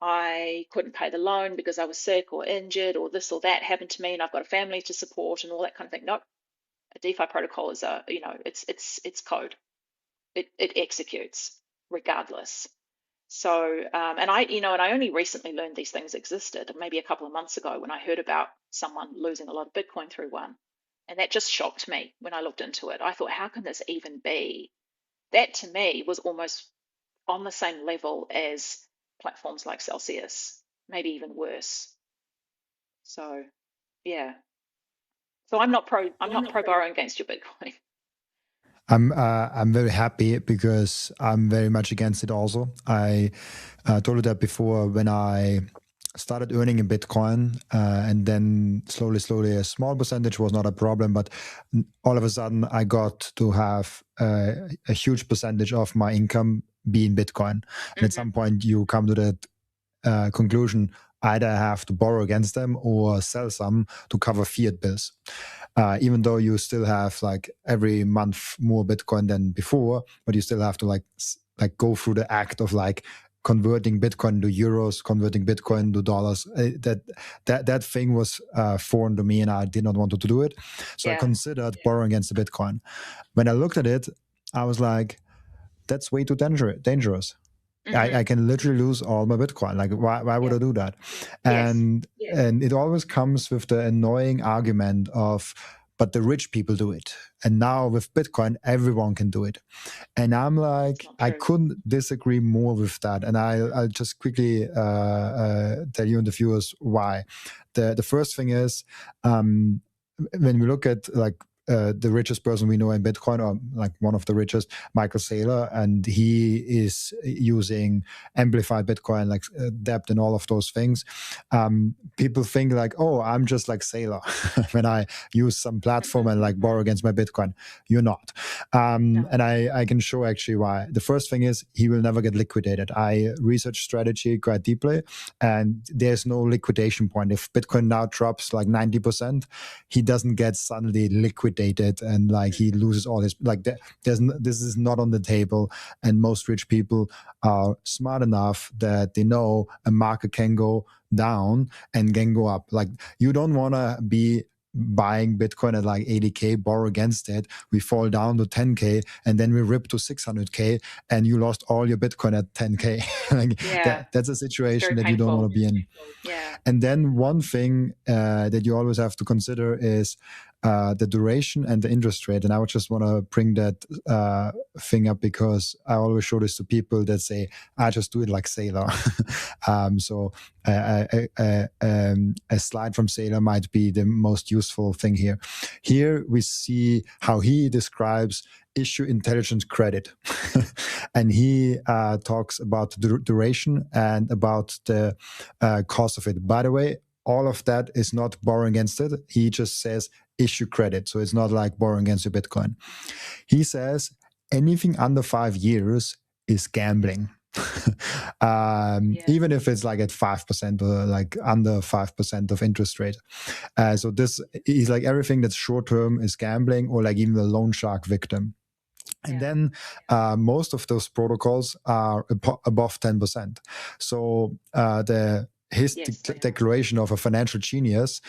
I couldn't pay the loan because I was sick or injured or this or that happened to me and I've got a family to support and all that kind of thing. Nope. A DeFi protocol is it's code. It executes regardless. So, and I only recently learned these things existed, maybe a couple of months ago when I heard about someone losing a lot of Bitcoin through one. And that just shocked me when I looked into it. I thought, how can this even be? That to me was almost on the same level as platforms like Celsius, maybe even worse. So, yeah. So I'm not pro borrowing against your Bitcoin. I'm very happy because I'm very much against it also. I told you that before when I started earning in Bitcoin, and then slowly a small percentage was not a problem, but all of a sudden I got to have a huge percentage of my income be in Bitcoin. And at some point you come to that conclusion, either I have to borrow against them or sell some to cover fiat bills. Even though you still have like every month more Bitcoin than before, but you still have to like go through the act of like converting Bitcoin to euros, converting Bitcoin to dollars. That thing was foreign to me, and I did not want to do it. So I considered borrowing against the Bitcoin. When I looked at it, I was like, that's way too dangerous. I can literally lose all my Bitcoin. Like, why would I do that? And and it always comes with the annoying argument of, but the rich people do it. And now with Bitcoin, everyone can do it. And I'm like, I couldn't disagree more with that. And I'll just quickly tell you and the viewers why. The first thing is, when we look at like the richest person we know in Bitcoin, or like one of the richest, Michael Saylor, and he is using amplified Bitcoin, like depth and all of those things. People think like, oh, I'm just like Saylor when I use some platform and like borrow against my Bitcoin. You're not. No. And I can show actually why. The first thing is he will never get liquidated. I researched strategy quite deeply, and there's no liquidation point. If Bitcoin now drops like 90%, he doesn't get suddenly liquidated and like he loses all his, like this is not on the table. And most rich people are smart enough that they know a market can go down and can go up. Like you don't want to be buying Bitcoin at like 80K, borrow against it, we fall down to 10K, and then we rip to 600K, and you lost all your Bitcoin at 10K. Like that's a situation that you don't want to be in. Yeah. And then one thing that you always have to consider is the duration and the interest rate. And I would just want to bring that thing up because I always show this to people that say, I just do it like Saylor. So a slide from Saylor might be the most useful thing here. Here we see how he describes issue intelligence credit. And he talks about the duration and about the cost of it. By the way, all of that is not borrowing against it. He just says issue credit. So it's not like borrowing against your Bitcoin. He says anything under 5 years is gambling. Even if it's like at 5% or like under 5% of interest rate. So this is like everything that's short term is gambling, or like even the loan shark victim. And then most of those protocols are above 10%. So his declaration of a financial genius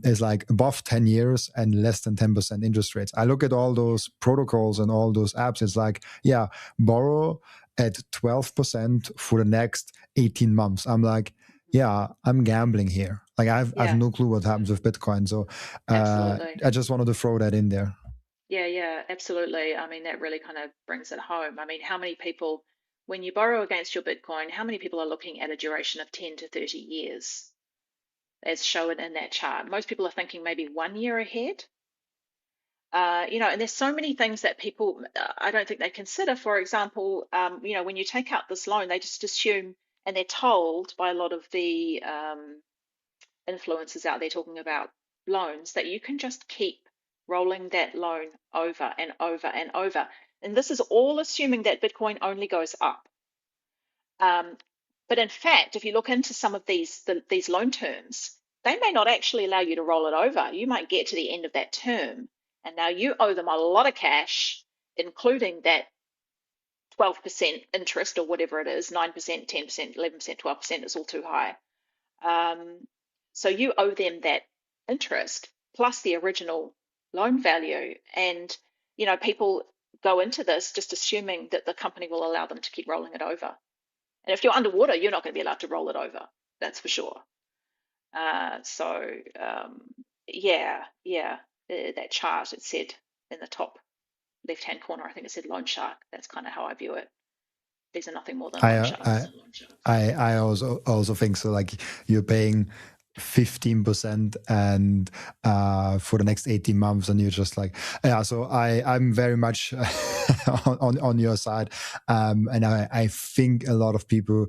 is like above 10 years and less than 10% interest rates. I look at all those protocols and all those apps. It's like, borrow at 12% for the next 18 months. I'm like, I'm gambling here. Like I've no clue what happens with Bitcoin. So I just wanted to throw that in there. Yeah, absolutely. I mean, that really kind of brings it home. I mean, how many people, when you borrow against your Bitcoin, how many people are looking at a duration of 10 to 30 years, as shown in that chart? Most people are thinking maybe 1 year ahead. And there's so many things that people, I don't think they consider. For example, when you take out this loan, they just assume, and they're told by a lot of the influencers out there talking about loans, that you can just keep rolling that loan over and over and over. And this is all assuming that Bitcoin only goes up. But in fact, if you look into some of these loan terms, they may not actually allow you to roll it over. You might get to the end of that term, and now you owe them a lot of cash, including that 12% interest or whatever it is, 9%, 10%, 11%, 12% is all too high. So you owe them that interest plus the original loan value. And, people go into this just assuming that the company will allow them to keep rolling it over. And if you're underwater, you're not going to be allowed to roll it over. That's for sure. So yeah, that chart, it said in the top left-hand corner, I think it said loan shark. That's kind of how I view it. These are nothing more than I loan uh, sharks. I also think so. Like you're paying 15% and for the next 18 months, and you're just like, yeah. So I'm very much on your side, and I think a lot of people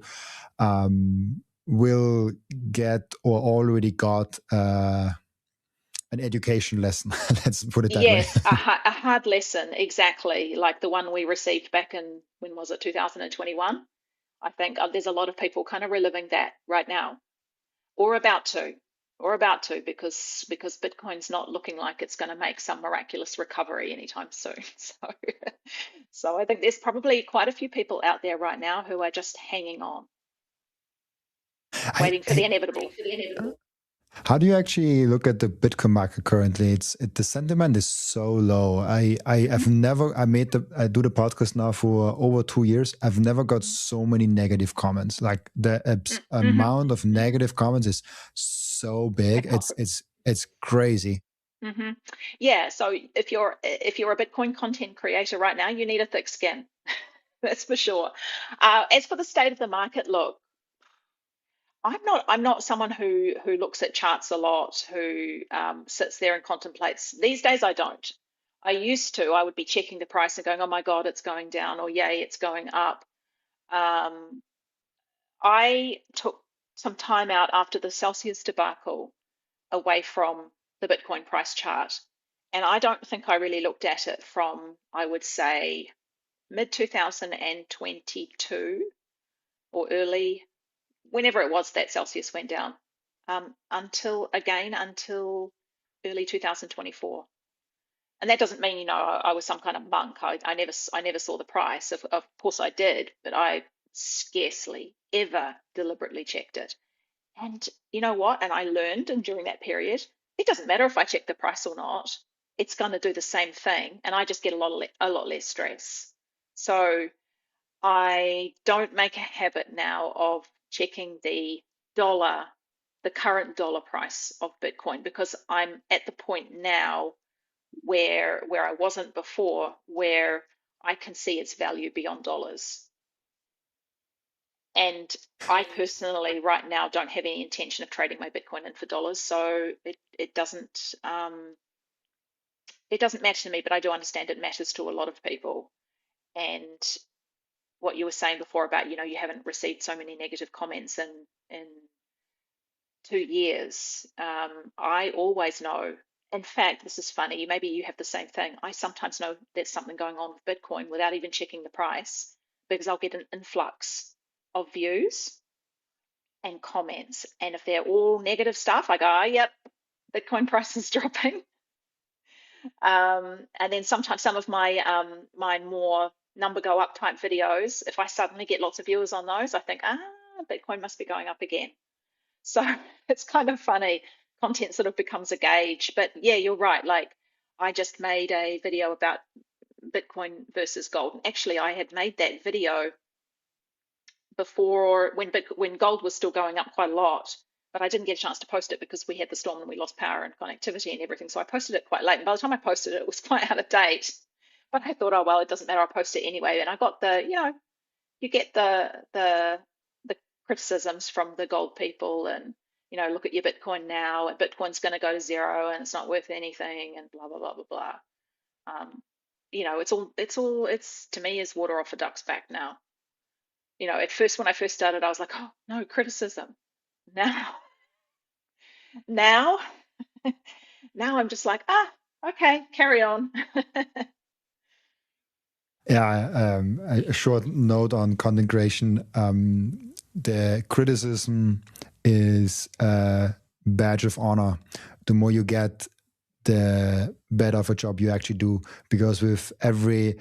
will get or already got an education lesson. Let's put it that way. Yes, a hard lesson, exactly, like the one we received back in, when was it, 2021? I think there's a lot of people kind of reliving that right now, or about to, because Bitcoin's not looking like it's going to make some miraculous recovery anytime soon. So, so I think there's probably quite a few people out there right now who are just hanging on, I, waiting for the I inevitable. How do you actually look at the Bitcoin market currently? The sentiment is so low. I've never I do the podcast now for over 2 years. I've never got so many negative comments. Like the Mm-hmm. amount of negative comments is so big. It's crazy. Mm-hmm. Yeah, so if you're a Bitcoin content creator right now, you need a thick skin. That's for sure. As for the state of the market, look, I'm not someone who looks at charts a lot, who sits there and contemplates. These days, I don't. I used to. I would be checking the price and going, "Oh my God, it's going down," or "Yay, it's going up." Um, I took some time out after the Celsius debacle away from the Bitcoin price chart, and I don't think I really looked at it from, I would say, mid 2022 or early, whenever it was that Celsius went down, until early 2024. And that doesn't mean, I was some kind of monk. I never saw the price. Of course I did, but I scarcely ever deliberately checked it. And you know what? And I learned, and during that period, it doesn't matter if I check the price or not. It's going to do the same thing, and I just get a lot less stress. So I don't make a habit now of checking the current dollar price of Bitcoin, because I'm at the point now where I wasn't before, where I can see its value beyond dollars. And I personally, right now, don't have any intention of trading my Bitcoin in for dollars, so it doesn't matter to me. But I do understand it matters to a lot of people. And what you were saying before about, you haven't received so many negative comments in 2 years. I always know. In fact, this is funny. Maybe you have the same thing. I sometimes know there's something going on with Bitcoin without even checking the price, because I'll get an influx of views and comments. And if they're all negative stuff, I go, oh, yep, Bitcoin price is dropping. And then sometimes some of my more number go up type videos, if I suddenly get lots of viewers on those, I think, Bitcoin must be going up again. So it's kind of funny. Content sort of becomes a gauge. But yeah, you're right. Like, I just made a video about Bitcoin versus gold. And actually, I had made that video before, when gold was still going up quite a lot, but I didn't get a chance to post it because we had the storm and we lost power and connectivity and everything. So I posted it quite late. And by the time I posted it, it was quite out of date. But I thought, oh well, it doesn't matter. I'll post it anyway. And I got you get the criticisms from the gold people, and look at your Bitcoin now, and Bitcoin's going to go to zero, and it's not worth anything, and blah blah blah blah blah. It's to me is water off a duck's back now. At first, when I first started, I was like, oh no, criticism. Now, now, now I'm just like, okay, carry on. Yeah, a short note on content creation. The criticism is a badge of honor. The more you get, the better of a job you actually do. Because with every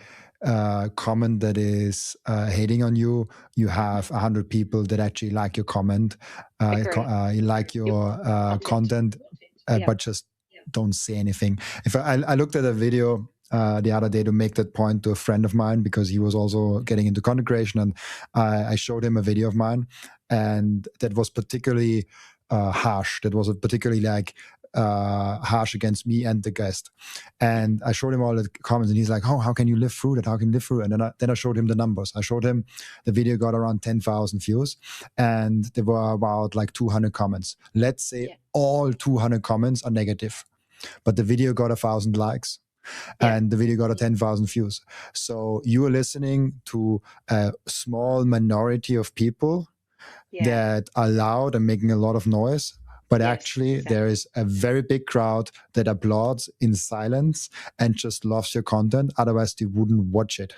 comment that is hating on you, you have 100 people that actually like your comment, like your content, but just don't say anything. If I looked at a video the other day to make that point to a friend of mine, because he was also getting into content creation, and I showed him a video of mine, and that was particularly harsh. That was a particularly harsh against me and the guest. And I showed him all the comments, and he's like, "Oh, how can you live through that? How can you live through it?" And then I showed him the numbers. I showed him the video got around 10,000 views, and there were about like 200 comments. Let's say all 200 comments are negative, but the video got 1,000 likes. And the video got 10,000 views. So you are listening to a small minority of people that are loud and making a lot of noise. But actually, there is a very big crowd that applauds in silence and just loves your content. Otherwise, they wouldn't watch it.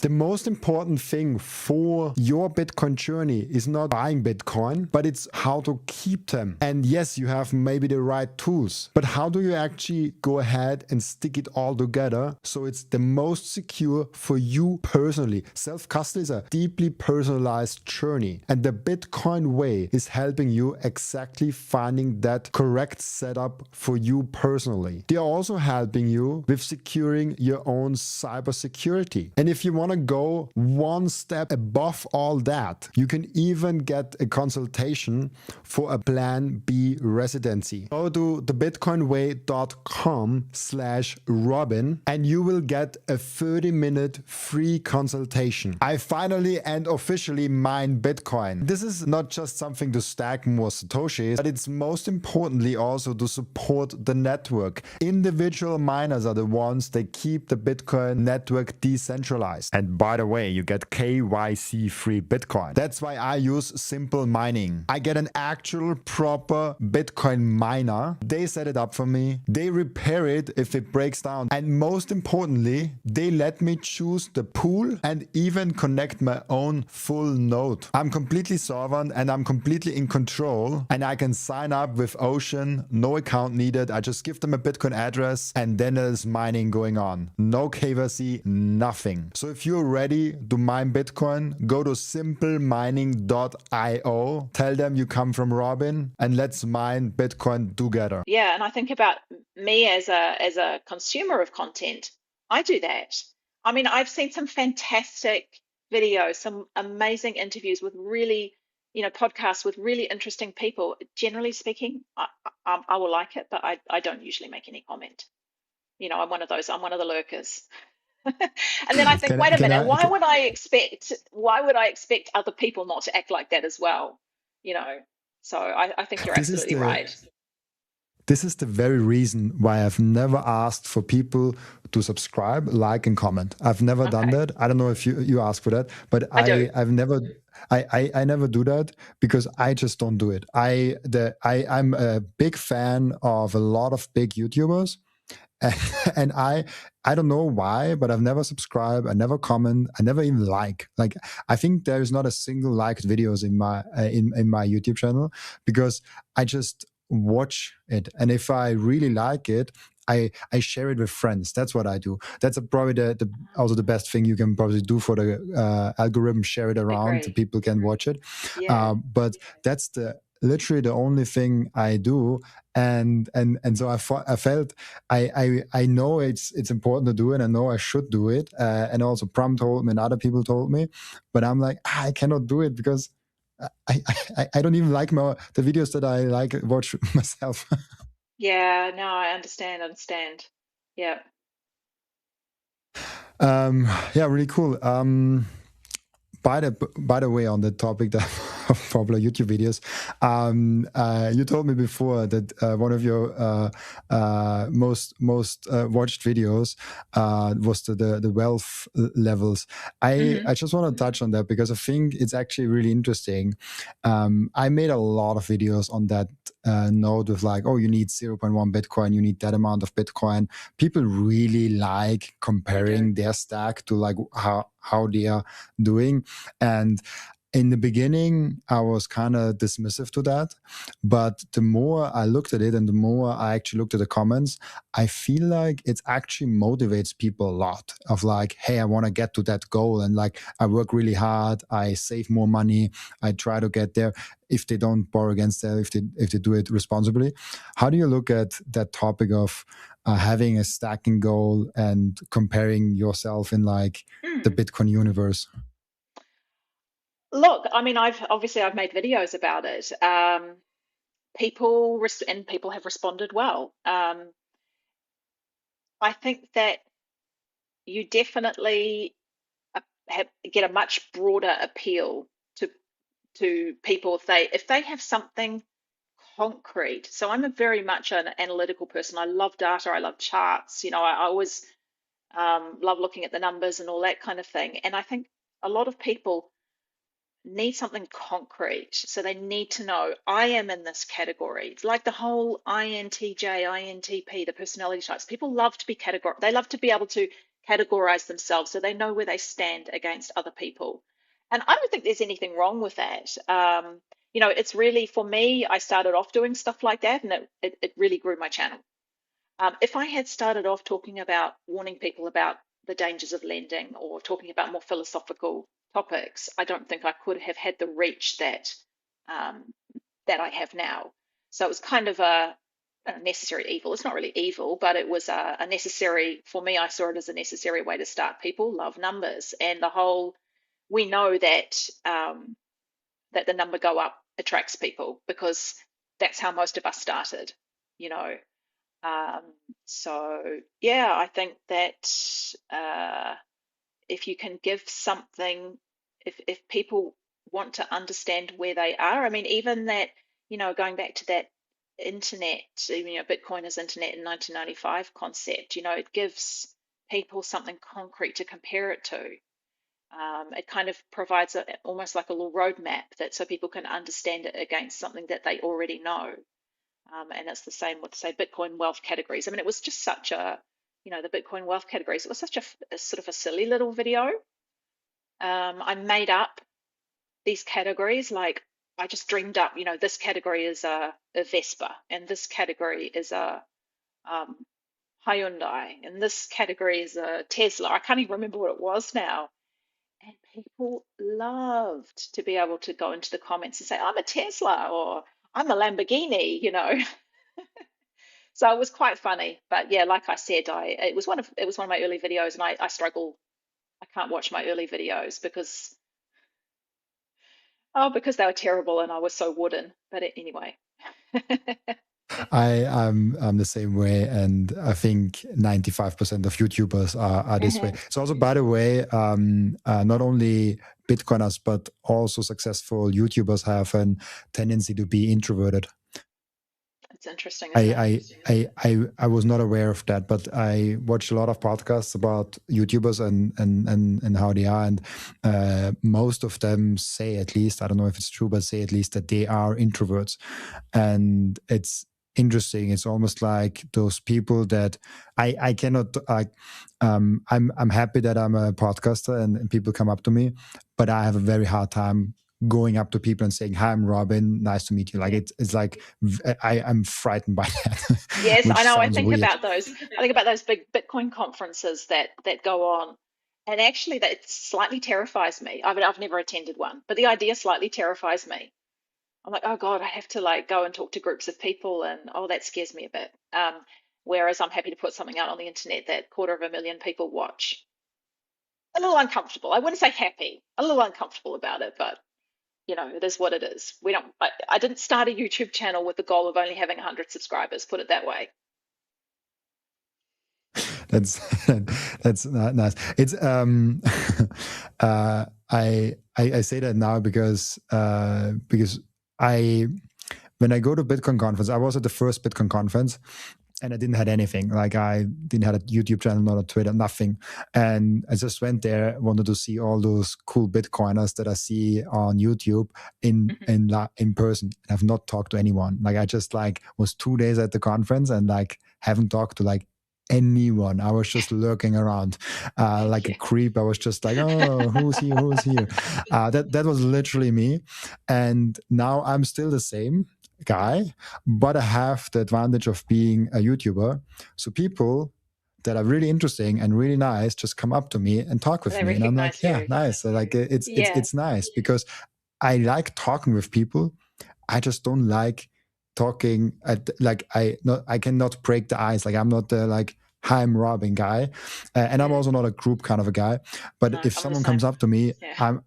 The most important thing for your Bitcoin journey is not buying Bitcoin, but it's how to keep them. And yes, you have maybe the right tools, but how do you actually go ahead and stick it all together so it's the most secure for you personally? Self-custody is a deeply personalized journey, and the Bitcoin way is helping you exactly finding that correct setup for you personally. They are also helping you with securing your own cybersecurity. And if you want to go one step above all that, you can even get a consultation for a Plan B residency. Go to thebitcoinway.com/Robin and you will get a 30-minute free consultation. I finally and officially mine Bitcoin. This is not just something to stack more Satoshis, but it's most importantly also to support the network. Individual miners are the ones that keep the Bitcoin network decentralized. And by the way, you get KYC-free Bitcoin. That's why I use Simple Mining. I get an actual proper Bitcoin miner. They set it up for me. They repair it if it breaks down. And most importantly, they let me choose the pool and even connect my own full node. I'm completely sovereign and I'm completely in control, and I can sign up with Ocean, no account needed. I just give them a Bitcoin address and then there's mining going on. No KYC, nothing. So if you're ready to mine Bitcoin, go to simplemining.io, tell them you come from Robin, and let's mine Bitcoin together. Yeah, and I think about me as a consumer of content. I do that. I mean, I've seen some fantastic videos, some amazing interviews with really, podcasts with really interesting people. Generally speaking, I will like it, but I don't usually make any comment. I'm one of those. I'm one of the lurkers. And then I think, wait a minute, why would I expect other people not to act like that as well? So I think you're absolutely right. This is the very reason why I've never asked for people to subscribe, like, and comment. I've never done that. I don't know if you ask for that, but I've never. I never do that because I just don't do it. I'm a big fan of a lot of big YouTubers, and I don't know why, but I've never subscribed, I never comment, I never even like. I think there is not a single liked videos in my in my YouTube channel because I just watch it, and if I really like it, I share it with friends. That's what I do. That's probably also the best thing you can probably do for the algorithm. Share it around so people can watch it. But that's literally the only thing I do. And so I felt I know it's important to do it. I know I should do it. And also Pram told me and other people told me, but I'm like, I cannot do it because I don't even like the videos that I watch myself. Yeah, no, I understand. Yeah. Yeah, really cool. By the way, on the topic of popular YouTube videos, you told me before that one of your most watched videos was the wealth levels. I just want to touch on that because I think it's actually really interesting. I made a lot of videos on that note with you need 0.1 Bitcoin, you need that amount of Bitcoin. People really like comparing their stack to how they are doing. And in the beginning, I was kind of dismissive to that. But the more I looked at it and the more I actually looked at the comments, I feel like it actually motivates people a lot of like, hey, I want to get to that goal. And like, I work really hard. I save more money. I try to get there. If they don't borrow against that, if they do it responsibly. How do you look at that topic of having a stacking goal and comparing yourself in like the Bitcoin universe? Look, I mean, I've made videos about it. People have responded well. I think that you definitely get a much broader appeal to people if they have something concrete. So I'm a very much an analytical person. I love data. I love charts. I always love looking at the numbers and all that kind of thing. And I think a lot of people need something concrete. So they need to know I am in this category. It's like the whole INTJ, INTP, the personality types. People love to be categorized. They love to be able to categorize themselves so they know where they stand against other people. And I don't think there's anything wrong with that. It's really, for me, I started off doing stuff like that, and it really grew my channel. If I had started off talking about warning people about the dangers of lending or talking about more philosophical topics, I don't think I could have had the reach um, that I have now. So it was kind of a necessary evil. It's not really evil, but it was a necessary, for me, I saw it as a necessary way to start. People love numbers, and we know that the number go up attracts people because that's how most of us started, you know. Um, so yeah, I think that uh, if you can give something, if people want to understand where they are, I mean, even that, going back to that internet, Bitcoin as internet in 1995 concept, it gives people something concrete to compare it to. It kind of provides almost like a little roadmap that so people can understand it against something that they already know. And it's the same with, say, Bitcoin wealth categories. I mean, it was just such the Bitcoin wealth categories, it was such a sort of a silly little video. I made up these categories, like I just dreamed up, this category is a Vespa, and this category is a um, Hyundai, and this category is a Tesla. I can't even remember what it was now. And people loved to be able to go into the comments and say, I'm a Tesla or I'm a Lamborghini. So it was quite funny. But yeah, like I said, it was one of my early videos, and I struggle. I can't watch my early videos because they were terrible and I was so wooden. But anyway. I'm the same way, and I think 95% of YouTubers are this way. Hmm. So also, by the way, not only Bitcoiners but also successful YouTubers have a tendency to be introverted. It's interesting, isn't it? I was not aware of that, but I watch a lot of podcasts about YouTubers and how they are, and most of them say, at least, I don't know if it's true, but say at least that they are introverts, and it's interesting. It's almost like those people that I cannot like. I'm happy that I'm a podcaster and people come up to me, but I have a very hard time going up to people and saying, "Hi, I'm Robin. Nice to meet you." Like Yeah. it's like I'm frightened by that, Yes, I which know. I sounds think weird. about those. I think about those big Bitcoin conferences that go on, and actually, that slightly terrifies me. I mean, I've never attended one, but the idea slightly terrifies me. I'm like, oh God, I have to like go and talk to groups of people, and oh, that scares me a bit. Whereas I'm happy to put something out on the internet that 250,000 people watch. A little uncomfortable. I wouldn't say happy. A little uncomfortable about it, but it is what it is. We don't. I didn't start a YouTube channel with the goal of only having 100 subscribers. Put it that way. That's that's not nice. It's I say that now because I when I go to Bitcoin conference, I was at the first Bitcoin conference and I didn't have anything. Like I didn't have a YouTube channel, not a Twitter, nothing. And I just went there, wanted to see all those cool Bitcoiners that I see on YouTube Hmm. in person. And I've not talked to anyone. Like I just like was 2 days at the conference and like haven't talked to like anyone. I was just lurking around like a creep. I was just like, oh, who's here? Who's here? That was literally me. And now I'm still the same guy, but I have the advantage of being a YouTuber. So people that are really interesting and really nice just come up to me and talk with They me, and I'm like, recognize yeah, you. nice. So like Yeah. it's nice because I like talking with people. I just don't like talking like I cannot break the ice. Like I'm not the like, hi, I'm Robin guy, and I'm also not a group kind of a guy. But No, if I'm the someone comes same. up to me, Yeah.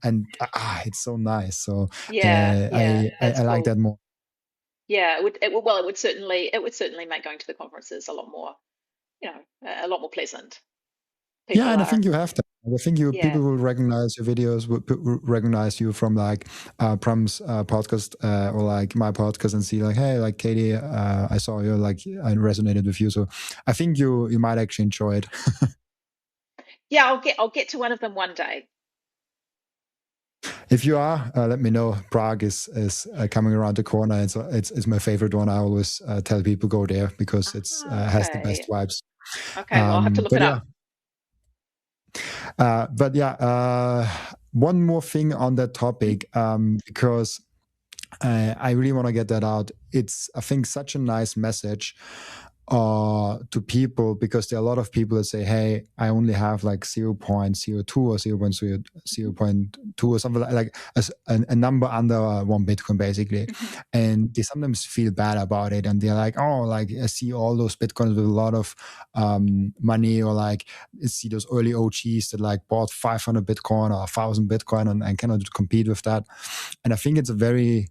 it's so nice. So Yeah, yeah, that's I like cool. that more. Yeah, well, it would certainly make going to the conferences a lot more, a lot more pleasant. Yeah, People and I are, think you have that. I think yeah. people will recognize your videos, will recognize you from like Pram's podcast or like my podcast, and see like, hey, like Katie, I saw you, like I resonated with you. So I think you might actually enjoy it. Yeah, I'll get to one of them one day. If you are, let me know. Prague is coming around the corner. It's my favorite one. I always tell people go there because it's Ah, has the best okay. vibes. Okay, well, I'll have to look But it yeah, up. one more thing on that topic, because I really want to get that out. It's, I think, such a nice message to people, because there are a lot of people that say, hey, I only have like 0.02 or 0.2 or something like a number under 1 Bitcoin, basically. Mhm. And they sometimes feel bad about it. And they're like, oh, like I see all those Bitcoins with a lot of money, or like I see those early OGs that like bought 500 Bitcoin or 1,000 Bitcoin and cannot compete with that. And I think it's a very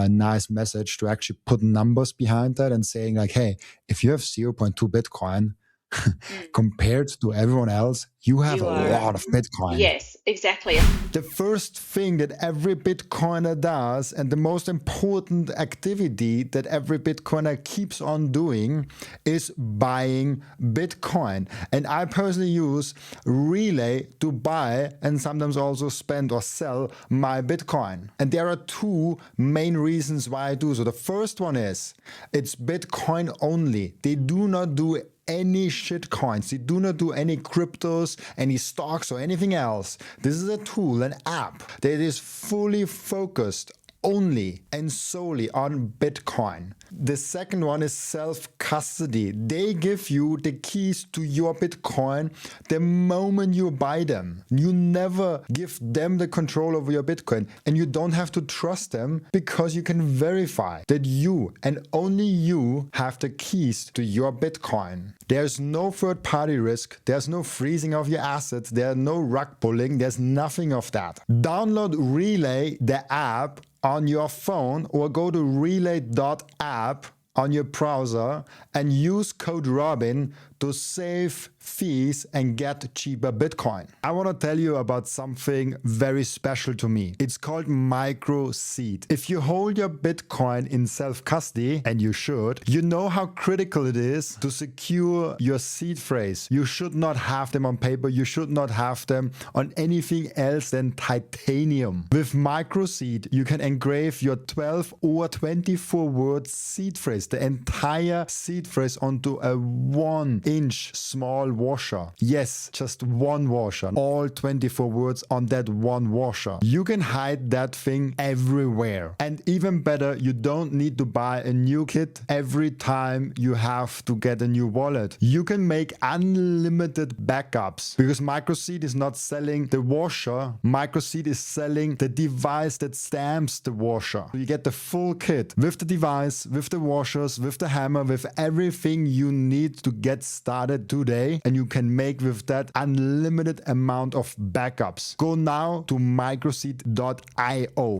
nice message to actually put numbers behind that and saying like, hey, if you have 0.2 Bitcoin Mm. compared to everyone else, you have a You are, lot of Bitcoin. yes, exactly. The first thing that every Bitcoiner does, and the most important activity that every Bitcoiner keeps on doing, is buying Bitcoin. And I personally use Relay to buy and sometimes also spend or sell my Bitcoin. And there are two main reasons why I do so. The first one is it's Bitcoin only. They do not do any shit coins. They do not do any cryptos, any stocks, or anything else. This is a tool, an app that is fully focused only and solely on Bitcoin. The second one is self-custody. They give you the keys to your Bitcoin the moment you buy them. You never give them the control over your Bitcoin, and you don't have to trust them because you can verify that you and only you have the keys to your Bitcoin. There's no third-party risk. There's no freezing of your assets. There's no rug pulling. There's nothing of that. Download Relay, the app, on your phone, or go to relay.app on your browser and use code Robin to save fees and get cheaper Bitcoin. I want to tell you about something very special to me. It's called micro seed. If you hold your Bitcoin in self-custody, and you should, you know how critical it is to secure your seed phrase. You should not have them on paper. You should not have them on anything else than titanium. With micro seed, you can engrave your 12 or 24 word seed phrase, the entire seed phrase, onto a 1-inch small washer. Yes, just one washer. All 24 words on that one washer. You can hide that thing everywhere. And even better, you don't need to buy a new kit every time you have to get a new wallet. You can make unlimited backups, because MicroSeed is not selling the washer. MicroSeed is selling the device that stamps the washer. So you get the full kit with the device, with the washers, with the hammer, with everything you need to get started today, and you can make with that unlimited amount of backups. Go now to microseed.io.